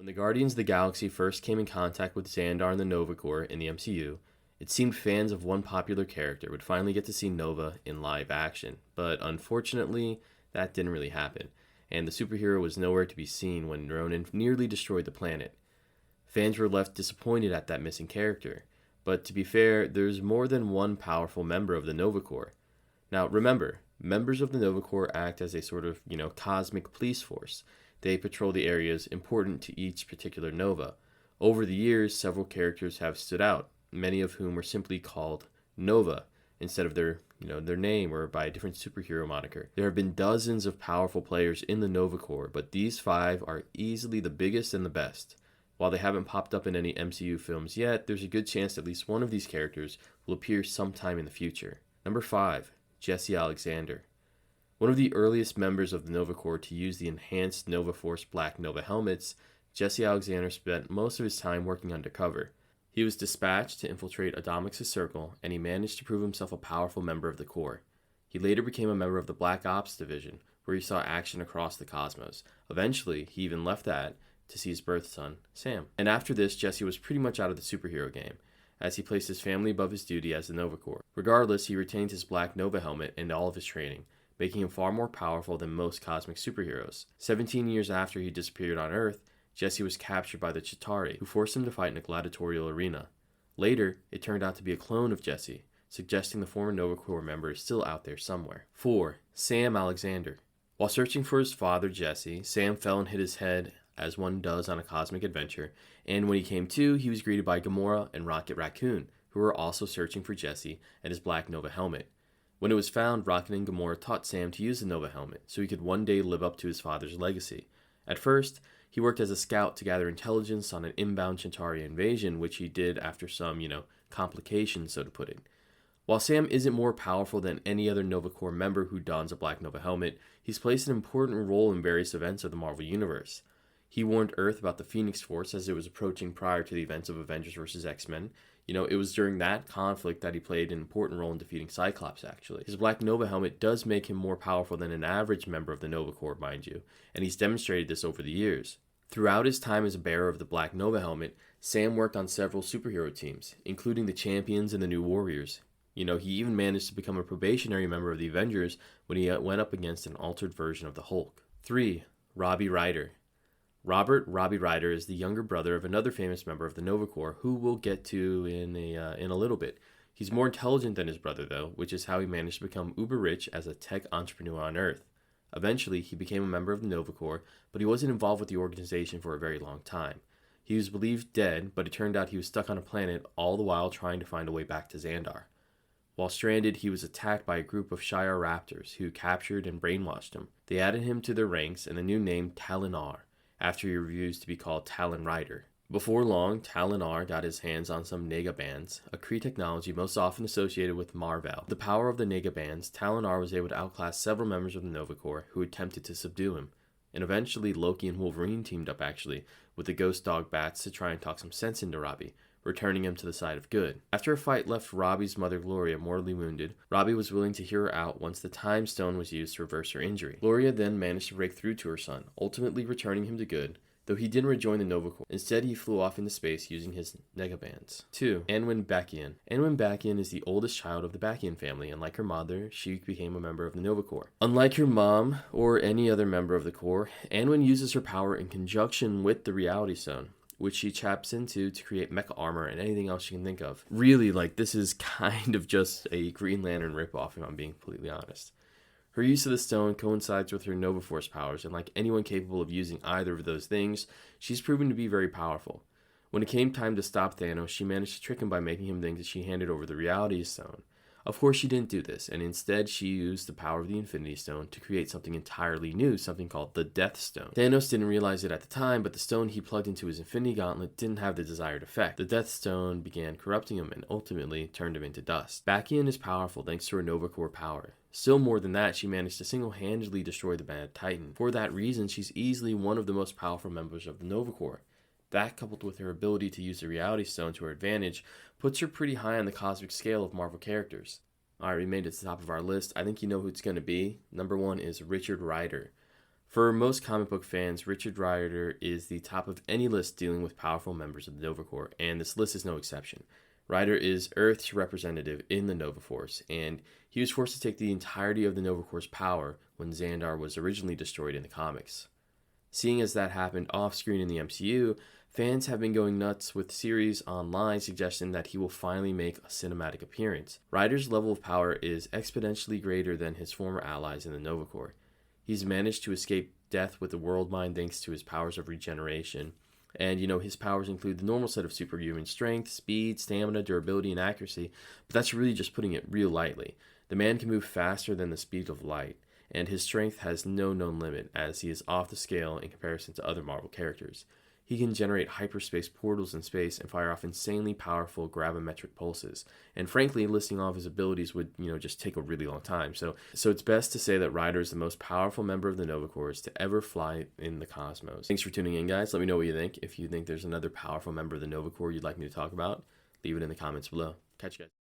When the Guardians of the Galaxy first came in contact with Xandar and the Nova Corps in the MCU, it seemed fans of one popular character would finally get to see Nova in live action, but unfortunately, that didn't really happen, and the superhero was nowhere to be seen when Ronan nearly destroyed the planet. Fans were left disappointed at that missing character, but to be fair, there's more than one powerful member of the Nova Corps. Now remember, members of the Nova Corps act as a sort of, cosmic police force. They patrol the areas important to each particular Nova. Over the years, several characters have stood out, many of whom were simply called Nova instead of their name or by a different superhero moniker. There have been dozens of powerful players in the Nova Corps, but these 5 are easily the biggest and the best. While they haven't popped up in any MCU films yet, there's a good chance at least one of these characters will appear sometime in the future. Number 5, Jesse Alexander. One of the earliest members of the Nova Corps to use the enhanced Nova Force Black Nova helmets, Jesse Alexander spent most of his time working undercover. He was dispatched to infiltrate Adomix's circle, and he managed to prove himself a powerful member of the Corps. He later became a member of the Black Ops Division, where he saw action across the cosmos. Eventually, he even left that to see his birth son, Sam. And after this, Jesse was pretty much out of the superhero game, as he placed his family above his duty as the Nova Corps. Regardless, he retained his Black Nova helmet and all of his training, making him far more powerful than most cosmic superheroes. 17 years after he disappeared on Earth, Jesse was captured by the Chitauri, who forced him to fight in a gladiatorial arena. Later, it turned out to be a clone of Jesse, suggesting the former Nova Corps member is still out there somewhere. 4. Sam Alexander. While searching for his father, Jesse, Sam fell and hit his head, as one does on a cosmic adventure, and when he came to, he was greeted by Gamora and Rocket Raccoon, who were also searching for Jesse and his Black Nova helmet. When it was found, Rocket and Gamora taught Sam to use the Nova helmet, so he could one day live up to his father's legacy. At first, he worked as a scout to gather intelligence on an inbound Chitauri invasion, which he did after some, complications, so to put it. While Sam isn't more powerful than any other Nova Corps member who dons a Black Nova helmet, he's played an important role in various events of the Marvel Universe. He warned Earth about the Phoenix Force as it was approaching prior to the events of Avengers vs. X-Men. It was during that conflict that he played an important role in defeating Cyclops, actually. His Black Nova helmet does make him more powerful than an average member of the Nova Corps, mind you, and he's demonstrated this over the years. Throughout his time as a bearer of the Black Nova helmet, Sam worked on several superhero teams, including the Champions and the New Warriors. He even managed to become a probationary member of the Avengers when he went up against an altered version of the Hulk. 3. Robbie Ryder. Robbie Ryder is the younger brother of another famous member of the Nova Corps, who we'll get to in a little bit. He's more intelligent than his brother, though, which is how he managed to become uber rich as a tech entrepreneur on Earth. Eventually, he became a member of the Nova Corps, but he wasn't involved with the organization for a very long time. He was believed dead, but it turned out he was stuck on a planet, all the while trying to find a way back to Xandar. While stranded, he was attacked by a group of Shi'ar raptors, who captured and brainwashed him. They added him to their ranks and a new name, Talon-R, after he refused to be called Talon Ryder. Before long, Talon-R got his hands on some negabands, a Kree technology most often associated with Marvel. With the power of the negabands, Talon-R was able to outclass several members of the Nova Corps who attempted to subdue him. And eventually, Loki and Wolverine teamed up, actually, with the Ghost Dog Bats to try and talk some sense into Robbie, returning him to the side of good. After a fight left Robbie's mother Gloria mortally wounded, Robbie was willing to hear her out once the Time Stone was used to reverse her injury. Gloria then managed to break through to her son, ultimately returning him to good, though he didn't rejoin the Nova Corps. Instead, he flew off into space using his negabands. 2. Anwen Bacchian. Anwen Bacchian is the oldest child of the Bacchian family, and like her mother, she became a member of the Nova Corps. Unlike her mom, or any other member of the Corps, Anwen uses her power in conjunction with the Reality Stone, which she taps into to create mecha armor and anything else she can think of. Really, this is kind of just a Green Lantern ripoff, if I'm being completely honest. Her use of the stone coincides with her Nova Force powers, and like anyone capable of using either of those things, she's proven to be very powerful. When it came time to stop Thanos, she managed to trick him by making him think that she handed over the Reality Stone. Of course, she didn't do this, and instead she used the power of the Infinity Stone to create something entirely new, something called the Death Stone. Thanos didn't realize it at the time, but the stone he plugged into his Infinity Gauntlet didn't have the desired effect. The Death Stone began corrupting him and ultimately turned him into dust. Bacchian is powerful thanks to her Nova Corps power. Still more than that, she managed to single-handedly destroy the Mad Titan. For that reason, she's easily one of the most powerful members of the Nova Corps. That, coupled with her ability to use the Reality Stone to her advantage, puts her pretty high on the cosmic scale of Marvel characters. Alright, we made it to the top of our list. I think you know who it's going to be. Number 1 is Richard Rider. For most comic book fans, Richard Rider is the top of any list dealing with powerful members of the Nova Corps, and this list is no exception. Rider is Earth's representative in the Nova Force, and he was forced to take the entirety of the Nova Corps' power when Xandar was originally destroyed in the comics. Seeing as that happened off-screen in the MCU, fans have been going nuts with series online suggesting that he will finally make a cinematic appearance. Rider's level of power is exponentially greater than his former allies in the Nova Corps. He's managed to escape death with the world mind thanks to his powers of regeneration. And, his powers include the normal set of superhuman strength, speed, stamina, durability, and accuracy, but that's really just putting it real lightly. The man can move faster than the speed of light, and his strength has no known limit as he is off the scale in comparison to other Marvel characters. He can generate hyperspace portals in space and fire off insanely powerful gravimetric pulses. And frankly, listing off his abilities would, just take a really long time. So it's best to say that Rider is the most powerful member of the Nova Corps to ever fly in the cosmos. Thanks for tuning in, guys. Let me know what you think. If you think there's another powerful member of the Nova Corps you'd like me to talk about, leave it in the comments below. Catch you guys.